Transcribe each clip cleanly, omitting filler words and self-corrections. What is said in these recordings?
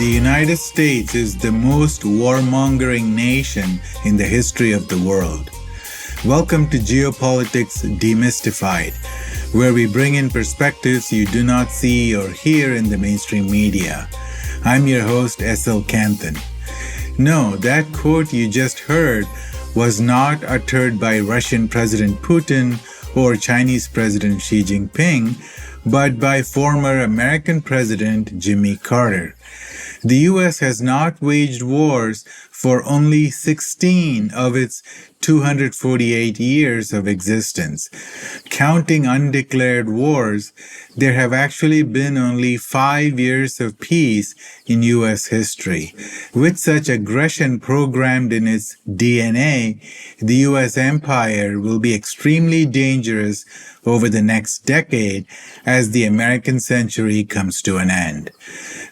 the United States is the most warmongering nation in the history of the world. Welcome to Geopolitics Demystified, where we bring in perspectives you do not see or hear in the mainstream media. I'm your host, S.L. Canthan. No, that quote you just heard was not uttered by Russian President Putin or Chinese President Xi Jinping, but by former American President Jimmy Carter. The U.S. has not waged wars for only 16 of its 248 years of existence. Counting undeclared wars, there have actually been only 5 years of peace in U.S. history. With such aggression programmed in its DNA, the U.S. empire will be extremely dangerous over the next decade as the American century comes to an end.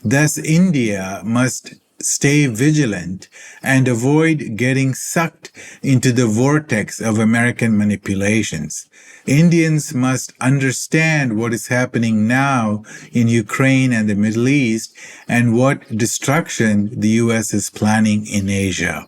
Thus, India must stay vigilant and avoid getting sucked into the vortex of American manipulations. Indians must understand what is happening now in Ukraine and the Middle East and what destruction the U.S. is planning in Asia.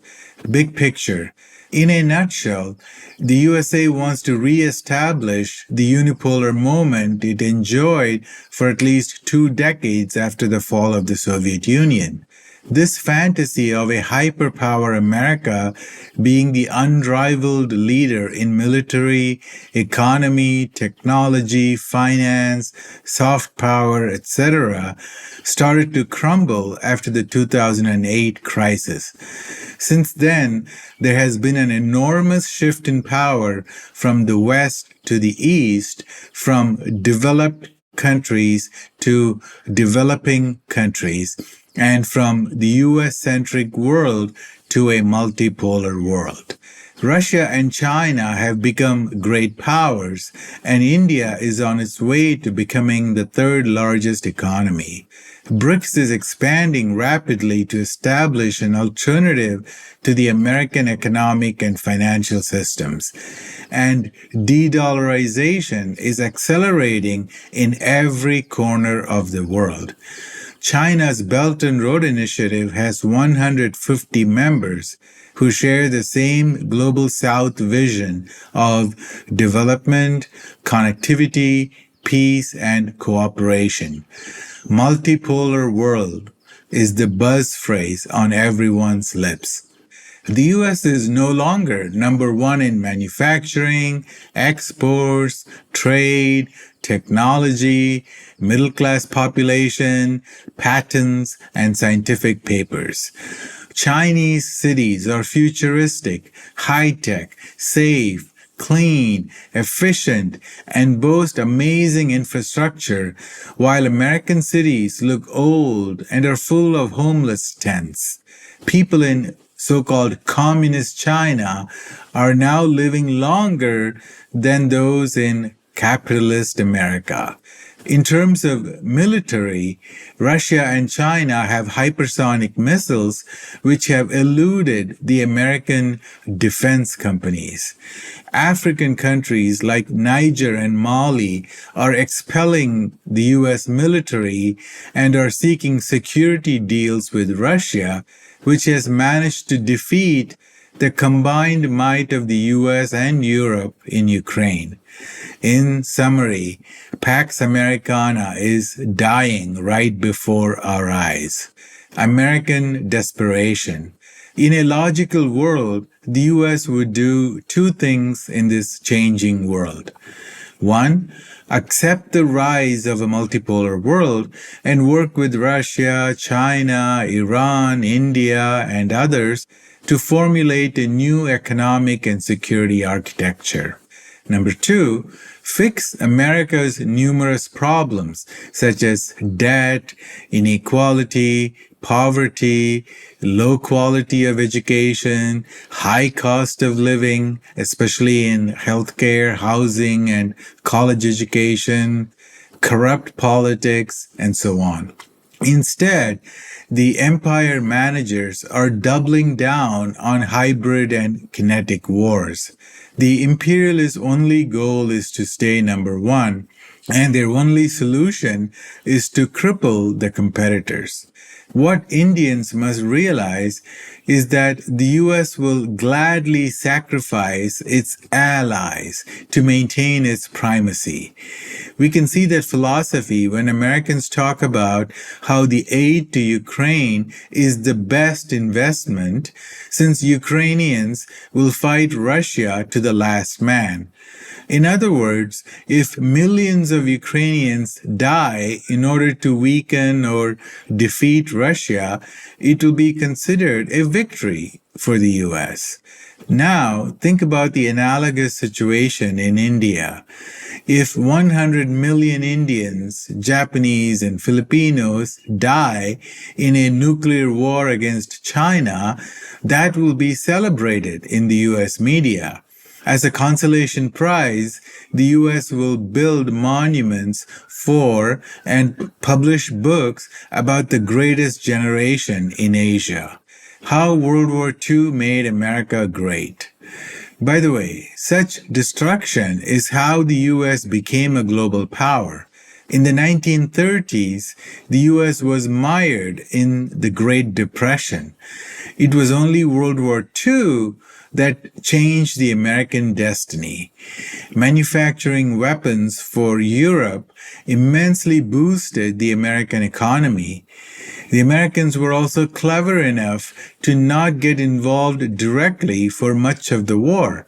Big picture. In a nutshell, the USA wants to re-establish the unipolar moment it enjoyed for at least 2 decades after the fall of the Soviet Union. This fantasy of a hyperpower America being the unrivaled leader in military, economy, technology, finance, soft power, etc., started to crumble after the 2008 crisis. Since then, there has been an enormous shift in power from the West to the East, from developed countries to developing countries, and from the US-centric world to a multipolar world. Russia and China have become great powers, and India is on its way to becoming the 3rd largest economy. BRICS is expanding rapidly to establish an alternative to the American economic and financial systems. And de-dollarization is accelerating in every corner of the world. China's Belt and Road Initiative has 150 members who share the same Global South vision of development, connectivity, peace, and cooperation. Multipolar world is the buzz phrase on everyone's lips. The U.S. is no longer number 1 in manufacturing, exports, trade, technology, middle-class population, patents, and scientific papers. Chinese cities are futuristic, high-tech, safe, clean, efficient, and boast amazing infrastructure, while American cities look old and are full of homeless tents. People in so-called communist China are now living longer than those in capitalist America. In terms of military, Russia and China have hypersonic missiles which have eluded the American defense companies. African countries like Niger and Mali are expelling the U.S. military and are seeking security deals with Russia, which has managed to defeat the combined might of the US and Europe in Ukraine. In summary, Pax Americana is dying right before our eyes. American desperation. In a logical world, the US would do 2 things in this changing world. 1, accept the rise of a multipolar world and work with Russia, China, Iran, India, and others to formulate a new economic and security architecture. Number 2, fix America's numerous problems such as debt, inequality, poverty, low quality of education, high cost of living, especially in healthcare, housing, and college education, corrupt politics, and so on. Instead, the empire managers are doubling down on hybrid and kinetic wars. The imperialist only goal is to stay number 1, and their only solution is to cripple the competitors. What Indians must realize is that the US will gladly sacrifice its allies to maintain its primacy. We can see that philosophy when Americans talk about how the aid to Ukraine is the best investment, since Ukrainians will fight Russia to the last man. In other words, if millions of Ukrainians die in order to weaken or defeat Russia, it will be considered a victory for the US. Now, think about the analogous situation in India. If 100 million Indians, Japanese, and Filipinos die in a nuclear war against China, that will be celebrated in the US media. As a consolation prize, the US will build monuments for and publish books about the greatest generation in Asia. How World War II made America great. By the way, such destruction is how the US became a global power. In the 1930s, the US was mired in the Great Depression. It was only World War II that changed the American destiny. Manufacturing weapons for Europe immensely boosted the American economy. The Americans were also clever enough to not get involved directly for much of the war.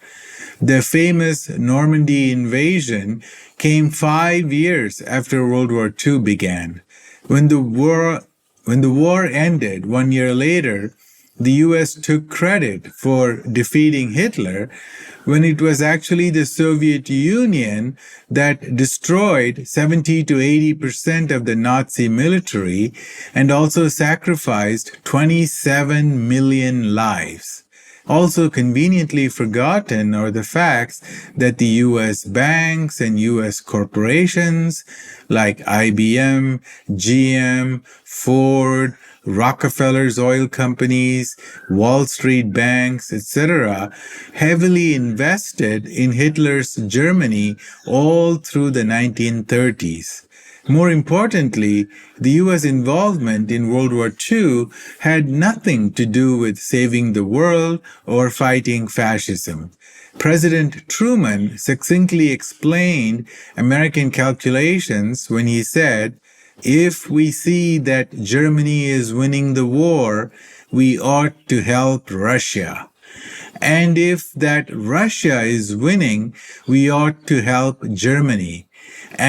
The famous Normandy invasion came 5 years after World War II began. When the war ended 1 year later, the US took credit for defeating Hitler when it was actually the Soviet Union that destroyed 70 to 80% of the Nazi military and also sacrificed 27 million lives. Also conveniently forgotten are the facts that the US banks and US corporations like IBM, GM, Ford, Rockefeller's oil companies, Wall Street banks, etc., heavily invested in Hitler's Germany all through the 1930s. More importantly, the US involvement in World War II had nothing to do with saving the world or fighting fascism. President Truman succinctly explained American calculations when he said, "If we see that Germany is winning the war, we ought to help Russia. And if that Russia is winning, we ought to help Germany.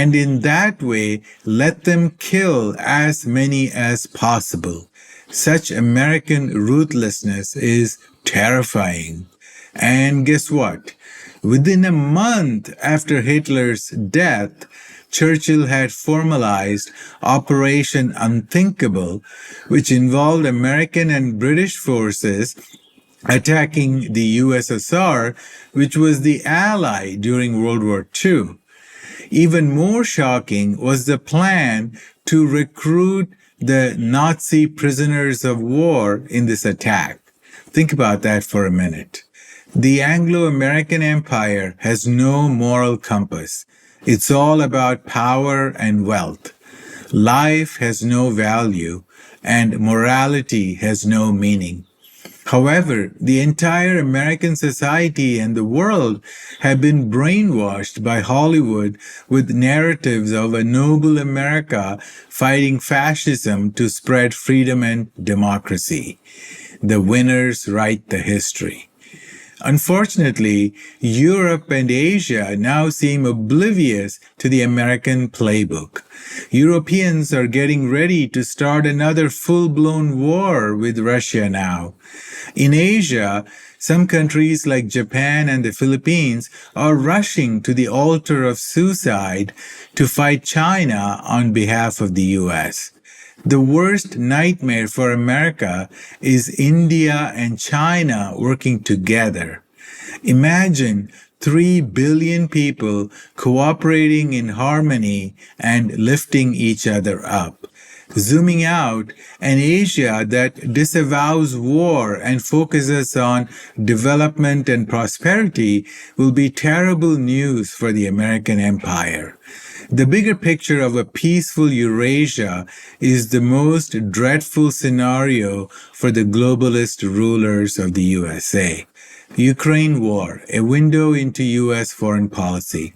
And in that way, let them kill as many as possible." Such American ruthlessness is terrifying. And guess what? Within a month after Hitler's death, Churchill had formalized Operation Unthinkable, which involved American and British forces attacking the USSR, which was the ally during World War II. Even more shocking was the plan to recruit the Nazi prisoners of war in this attack. Think about that for a minute. The Anglo-American Empire has no moral compass. It's all about power and wealth. Life has no value, and morality has no meaning. However, the entire American society and the world have been brainwashed by Hollywood with narratives of a noble America fighting fascism to spread freedom and democracy. The winners write the history. Unfortunately, Europe and Asia now seem oblivious to the American playbook. Europeans are getting ready to start another full-blown war with Russia now. In Asia, some countries like Japan and the Philippines are rushing to the altar of suicide to fight China on behalf of the US. The worst nightmare for America is India and China working together. Imagine 3 billion people cooperating in harmony and lifting each other up. Zooming out, an Asia that disavows war and focuses on development and prosperity will be terrible news for the American empire. The bigger picture of a peaceful Eurasia is the most dreadful scenario for the globalist rulers of the USA. Ukraine War, a window into U.S. foreign policy.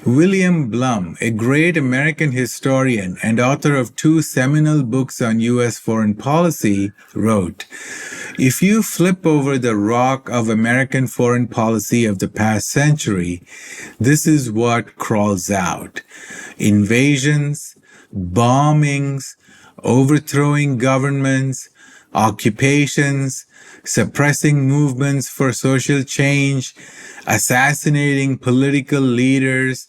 William Blum, a great American historian and author of 2 seminal books on U.S. foreign policy, wrote, "If you flip over the rock of American foreign policy of the past century, this is what crawls out. Invasions, bombings, overthrowing governments, occupations, suppressing movements for social change, assassinating political leaders,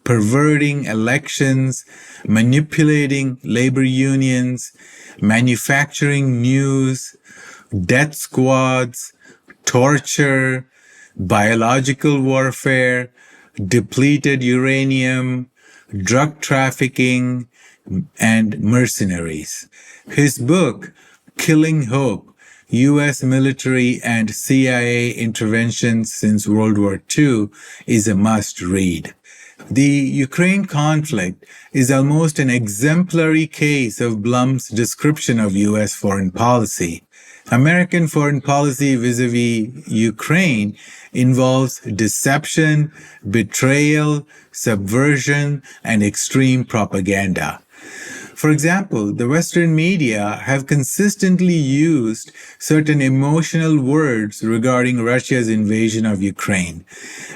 perverting elections, manipulating labor unions, manufacturing news, death squads, torture, biological warfare, depleted uranium, drug trafficking, and mercenaries." His book, Killing Hope, U.S. military and CIA interventions since World War II, is a must-read. The Ukraine conflict is almost an exemplary case of Blum's description of U.S. foreign policy. American foreign policy vis-a-vis Ukraine involves deception, betrayal, subversion, and extreme propaganda. For example, the Western media have consistently used certain emotional words regarding Russia's invasion of Ukraine,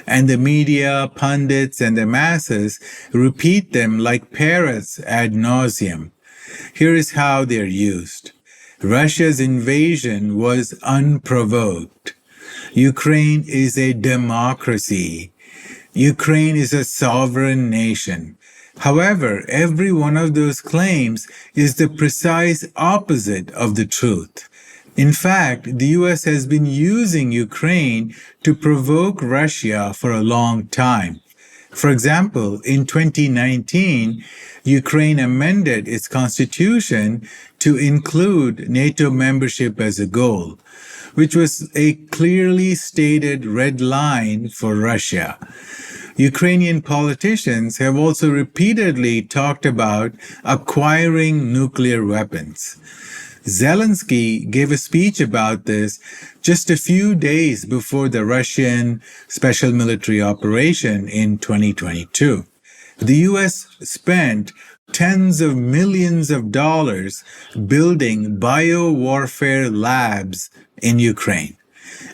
and the media, pundits, and the masses repeat them like parrots ad nauseum. Here is how they're used. Russia's invasion was unprovoked. Ukraine is a democracy. Ukraine is a sovereign nation. However, every one of those claims is the precise opposite of the truth. In fact, the US has been using Ukraine to provoke Russia for a long time. For example, in 2019, Ukraine amended its constitution to include NATO membership as a goal, which was a clearly stated red line for Russia. Ukrainian politicians have also repeatedly talked about acquiring nuclear weapons. Zelensky gave a speech about this just a few days before the Russian special military operation in 2022. The U.S. spent tens of millions of dollars building biowarfare labs in Ukraine.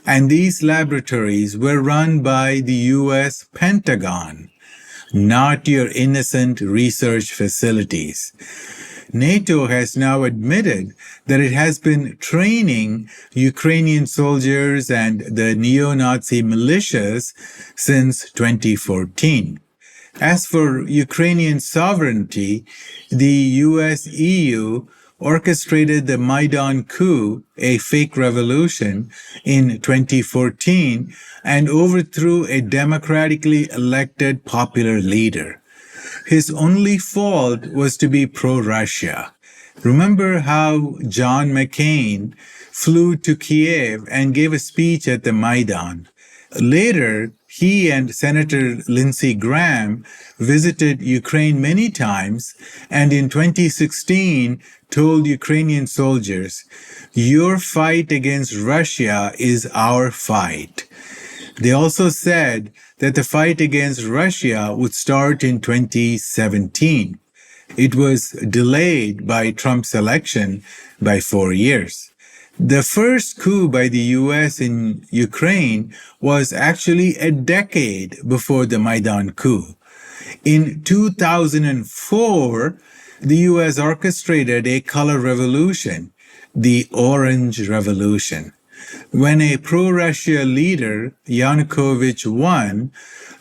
And these laboratories were run by the U.S. Pentagon, not your innocent research facilities. NATO has now admitted that it has been training Ukrainian soldiers and the neo-Nazi militias since 2014. As for Ukrainian sovereignty, the US-EU orchestrated the Maidan coup, a fake revolution, in 2014 and overthrew a democratically elected popular leader. His only fault was to be pro-Russia. Remember how John McCain flew to Kiev and gave a speech at the Maidan. Later, he and Senator Lindsey Graham visited Ukraine many times, and in 2016 told Ukrainian soldiers, "Your fight against Russia is our fight." They also said that the fight against Russia would start in 2017. It was delayed by Trump's election by 4 years. The first coup by the US in Ukraine was actually a decade before the Maidan coup. In 2004, the US orchestrated a color revolution, the Orange Revolution. When a pro-Russia leader, Yanukovych, won,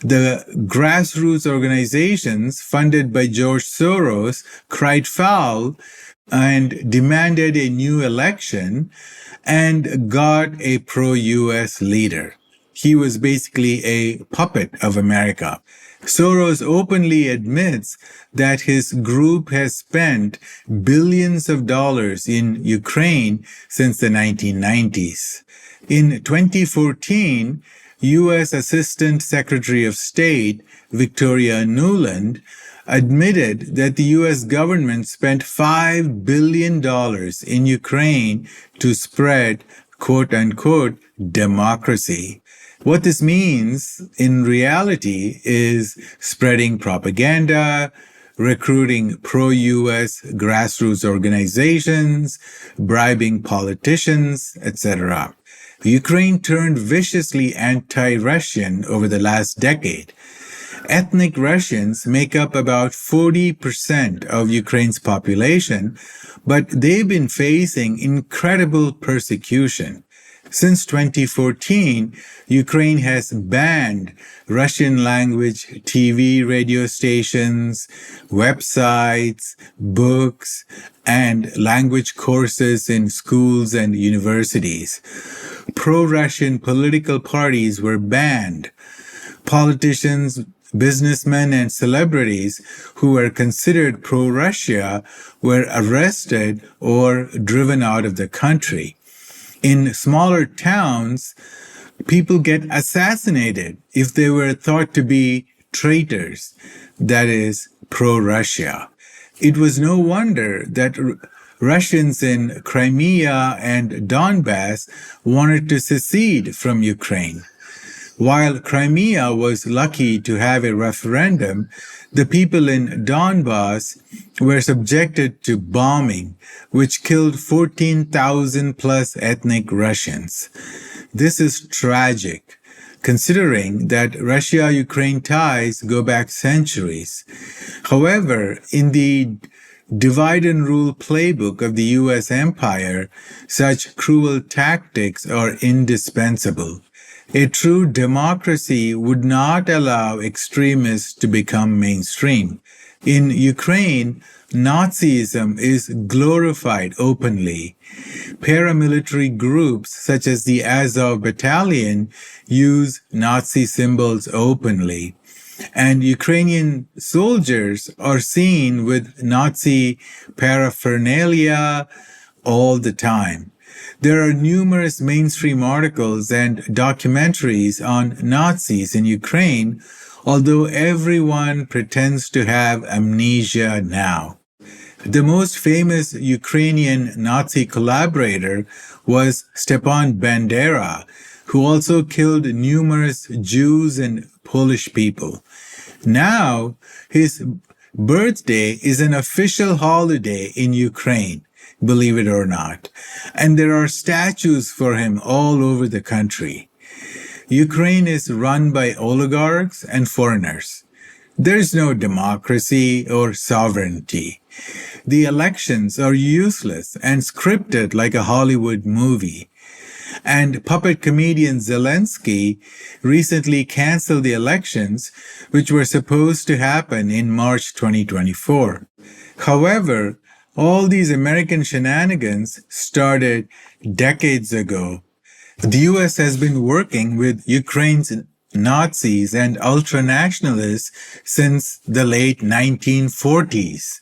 the grassroots organizations funded by George Soros cried foul and demanded a new election and got a pro-US leader. He was basically a puppet of America. Soros openly admits that his group has spent billions of dollars in Ukraine since the 1990s. In 2014, U.S. Assistant Secretary of State Victoria Nuland admitted that the US government spent $5 billion in Ukraine to spread, quote unquote, democracy. What this means in reality is spreading propaganda, recruiting pro-US grassroots organizations, bribing politicians, etc. Ukraine turned viciously anti-Russian over the last decade. Ethnic Russians make up about 40% of Ukraine's population, but they've been facing incredible persecution. Since 2014, Ukraine has banned Russian language TV, radio stations, websites, books, and language courses in schools and universities. Pro-Russian political parties were banned. Politicians, businessmen, and celebrities who were considered pro-Russia were arrested or driven out of the country. In smaller towns, people get assassinated if they were thought to be traitors, that is, pro-Russia. It was no wonder that Russians in Crimea and Donbass wanted to secede from Ukraine. While Crimea was lucky to have a referendum, the people in Donbass were subjected to bombing, which killed 14,000 plus ethnic Russians. This is tragic, considering that Russia-Ukraine ties go back centuries. However, in the divide and rule playbook of the US empire, such cruel tactics are indispensable. A true democracy would not allow extremists to become mainstream. In Ukraine, Nazism is glorified openly. Paramilitary groups such as the Azov Battalion use Nazi symbols openly. And Ukrainian soldiers are seen with Nazi paraphernalia all the time. There are numerous mainstream articles and documentaries on Nazis in Ukraine, although everyone pretends to have amnesia now. The most famous Ukrainian Nazi collaborator was Stepan Bandera, who also killed numerous Jews and Polish people. Now, his birthday is an official holiday in Ukraine, believe it or not, and there are statues for him all over the country. Ukraine is run by oligarchs and foreigners. There is no democracy or sovereignty. The elections are useless and scripted like a Hollywood movie. And puppet comedian Zelensky recently canceled the elections, which were supposed to happen in March 2024. However, all these American shenanigans started decades ago. The US has been working with Ukraine's Nazis and ultranationalists since the late 1940s.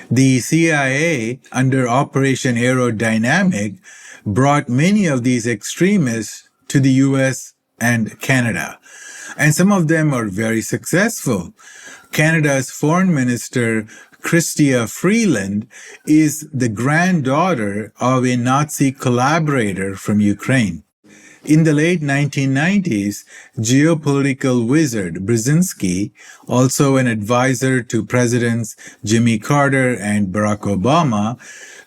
The CIA, under Operation Aerodynamic, brought many of these extremists to the US and Canada. And some of them are very successful. Canada's Foreign Minister, Chrystia Freeland, is the granddaughter of a Nazi collaborator from Ukraine. In the late 1990s, geopolitical wizard Brzezinski, also an advisor to Presidents Jimmy Carter and Barack Obama,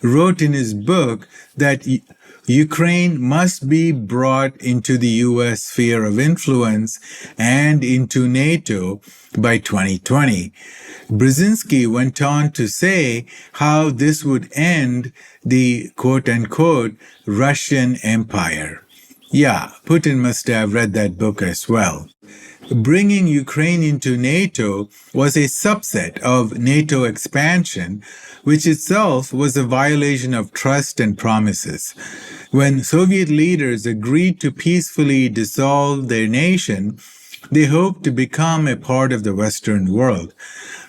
wrote in his book that Ukraine must be brought into the U.S. sphere of influence and into NATO by 2020. Brzezinski went on to say how this would end the quote-unquote Russian Empire. Yeah, Putin must have read that book as well. Bringing Ukraine into NATO was a subset of NATO expansion, which itself was a violation of trust and promises. When Soviet leaders agreed to peacefully dissolve their nation, they hoped to become a part of the Western world.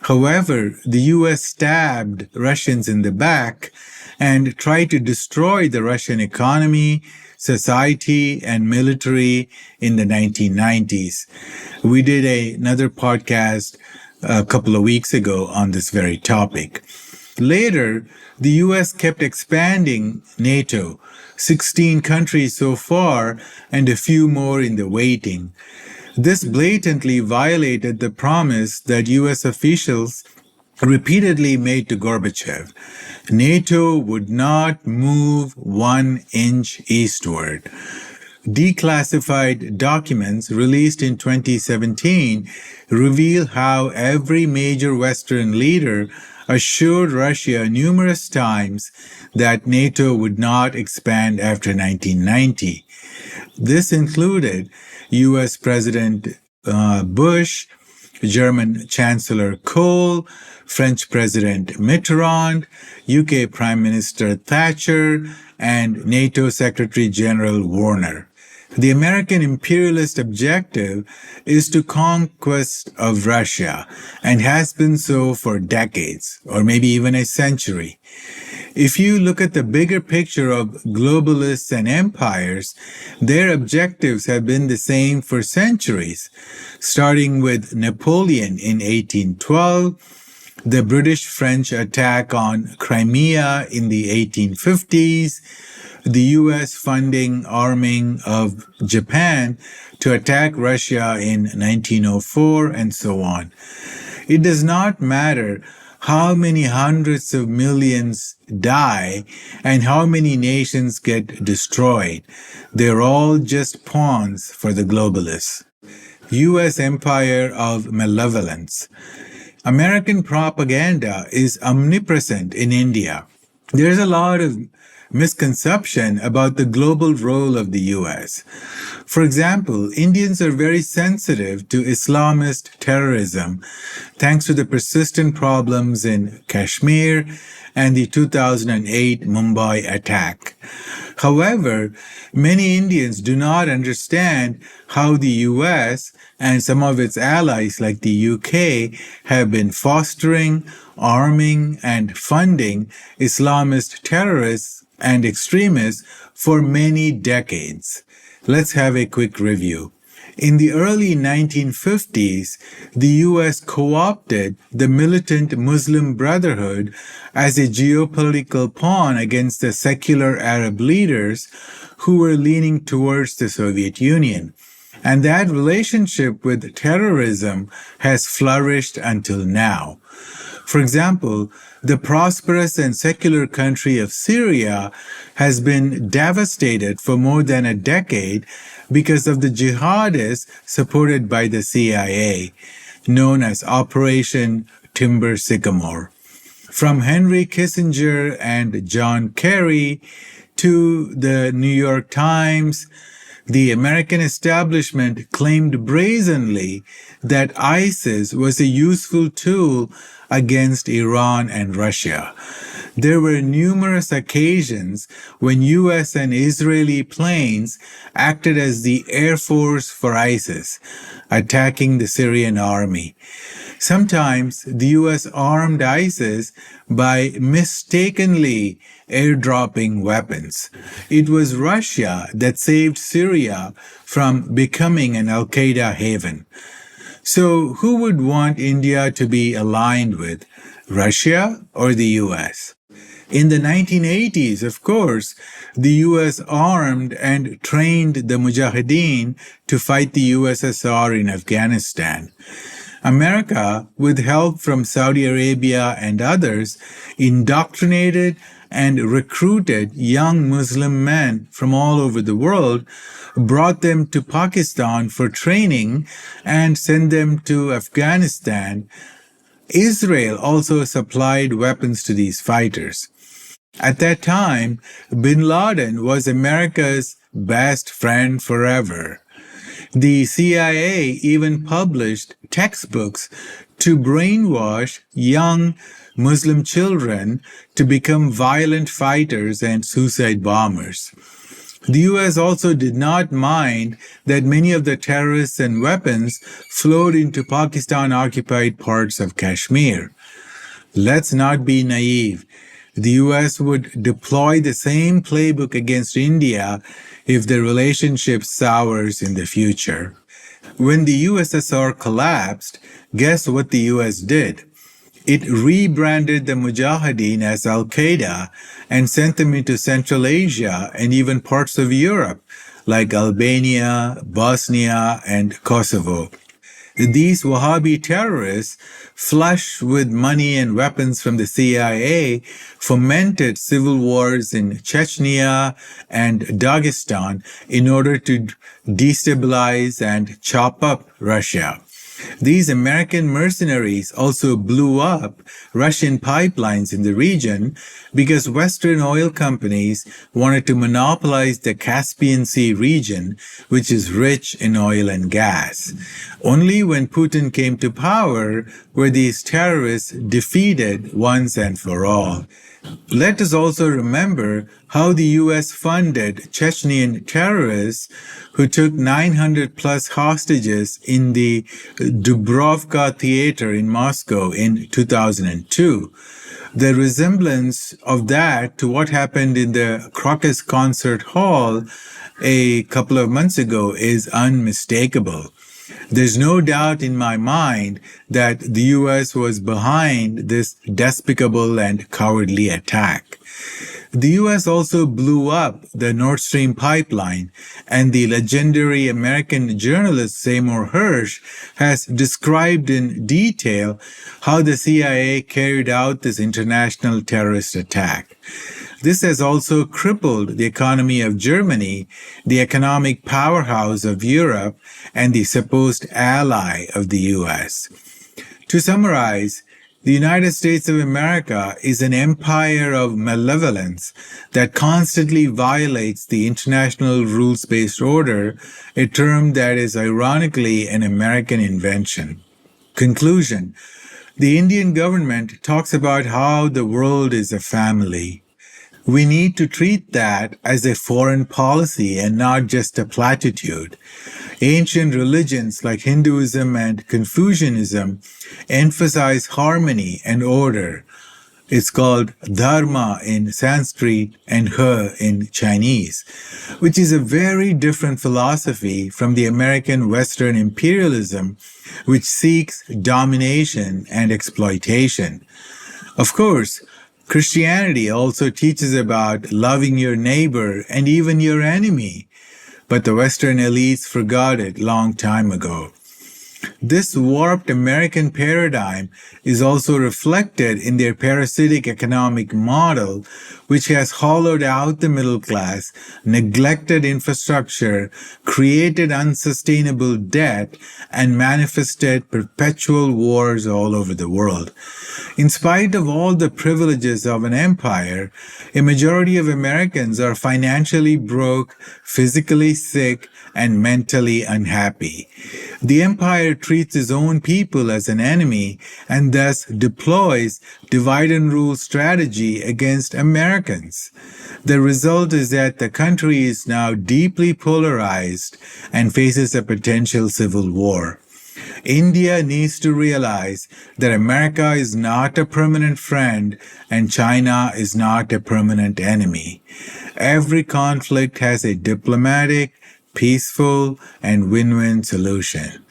However, the US stabbed Russians in the back and tried to destroy the Russian economy, society, and military in the 1990s. We did another podcast a couple of weeks ago on this very topic. Later, the US kept expanding NATO, 16 countries so far, and a few more in the waiting. This blatantly violated the promise that US officials repeatedly made to Gorbachev. NATO would not move 1 inch eastward. Declassified documents released in 2017 reveal how every major Western leader assured Russia numerous times that NATO would not expand after 1990. This included US President Bush, German Chancellor Kohl, French President Mitterrand, UK Prime Minister Thatcher, and NATO Secretary General Warner. The American imperialist objective is to conquest of Russia, and has been so for decades, or maybe even a century. If you look at the bigger picture of globalists and empires, their objectives have been the same for centuries, starting with Napoleon in 1812, the British-French attack on Crimea in the 1850s, the US funding arming of Japan to attack Russia in 1904, and so on. It does not matter how many hundreds of millions die and how many nations get destroyed. They're all just pawns for the globalists. US empire of malevolence. American propaganda is omnipresent in India. There's a lot of misconception about the global role of the US. For example, Indians are very sensitive to Islamist terrorism, thanks to the persistent problems in Kashmir and the 2008 Mumbai attack. However, many Indians do not understand how the US and some of its allies like the UK have been fostering, arming, and funding Islamist terrorists and extremists for many decades. Let's have a quick review. In the early 1950s, the US co-opted the militant Muslim Brotherhood as a geopolitical pawn against the secular Arab leaders who were leaning towards the Soviet Union. And that relationship with terrorism has flourished until now. For example, the prosperous and secular country of Syria has been devastated for more than a decade because of the jihadists supported by the CIA, known as Operation Timber Sycamore. From Henry Kissinger and John Kerry to the New York Times, the American establishment claimed brazenly that ISIS was a useful tool against Iran and Russia. There were numerous occasions when US and Israeli planes acted as the air force for ISIS, attacking the Syrian army. Sometimes the US armed ISIS by mistakenly airdropping weapons. It was Russia that saved Syria from becoming an Al-Qaeda haven. So who would want India to be aligned with, Russia or the US? In the 1980s, of course, the US armed and trained the Mujahideen to fight the USSR in Afghanistan. America, with help from Saudi Arabia and others, indoctrinated and recruited young Muslim men from all over the world, brought them to Pakistan for training, and sent them to Afghanistan. Israel also supplied weapons to these fighters. At that time, bin Laden was America's best friend forever. The CIA even published textbooks to brainwash young Muslim children to become violent fighters and suicide bombers. The US also did not mind that many of the terrorists and weapons flowed into Pakistan-occupied parts of Kashmir. Let's not be naive. The US would deploy the same playbook against India if the relationship sours in the future. When the USSR collapsed, guess what the US did? It rebranded the Mujahideen as Al-Qaeda and sent them into Central Asia and even parts of Europe, like Albania, Bosnia, and Kosovo. These Wahhabi terrorists, flush with money and weapons from the CIA, fomented civil wars in Chechnya and Dagestan in order to destabilize and chop up Russia. These American mercenaries also blew up Russian pipelines in the region because Western oil companies wanted to monopolize the Caspian Sea region, which is rich in oil and gas. Only when Putin came to power were these terrorists defeated once and for all. Let us also remember how the US funded Chechnyan terrorists who took 900 plus hostages in the Dubrovka theater in Moscow in 2002. The resemblance of that to what happened in the Crocus Concert Hall a couple of months ago is unmistakable. There's no doubt in my mind that the US was behind this despicable and cowardly attack. The US also blew up the Nord Stream pipeline, and the legendary American journalist Seymour Hersh has described in detail how the CIA carried out this international terrorist attack. This has also crippled the economy of Germany, the economic powerhouse of Europe, and the supposed ally of the US. To summarize, the United States of America is an empire of malevolence that constantly violates the international rules-based order, a term that is ironically an American invention. Conclusion: the Indian government talks about how the world is a family. We need to treat that as a foreign policy and not just a platitude. Ancient religions like Hinduism and Confucianism emphasize harmony and order. It's called Dharma in Sanskrit and He in Chinese, which is a very different philosophy from the American Western imperialism, which seeks domination and exploitation. Of course, Christianity also teaches about loving your neighbor and even your enemy, but the Western elites forgot it long time ago. This warped American paradigm is also reflected in their parasitic economic model, which has hollowed out the middle class, neglected infrastructure, created unsustainable debt, and manifested perpetual wars all over the world. In spite of all the privileges of an empire, a majority of Americans are financially broke, physically sick, and mentally unhappy. The empire treats its own people as an enemy and thus deploys divide and rule strategy against Americans. The result is that the country is now deeply polarized and faces a potential civil war. India needs to realize that America is not a permanent friend and China is not a permanent enemy. Every conflict has a diplomatic, peaceful, and win-win solution.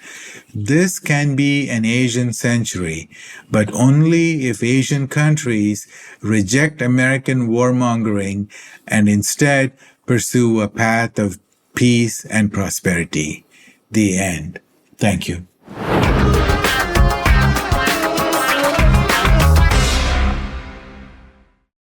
This can be an Asian century, but only if Asian countries reject American warmongering and instead pursue a path of peace and prosperity. The end. Thank you.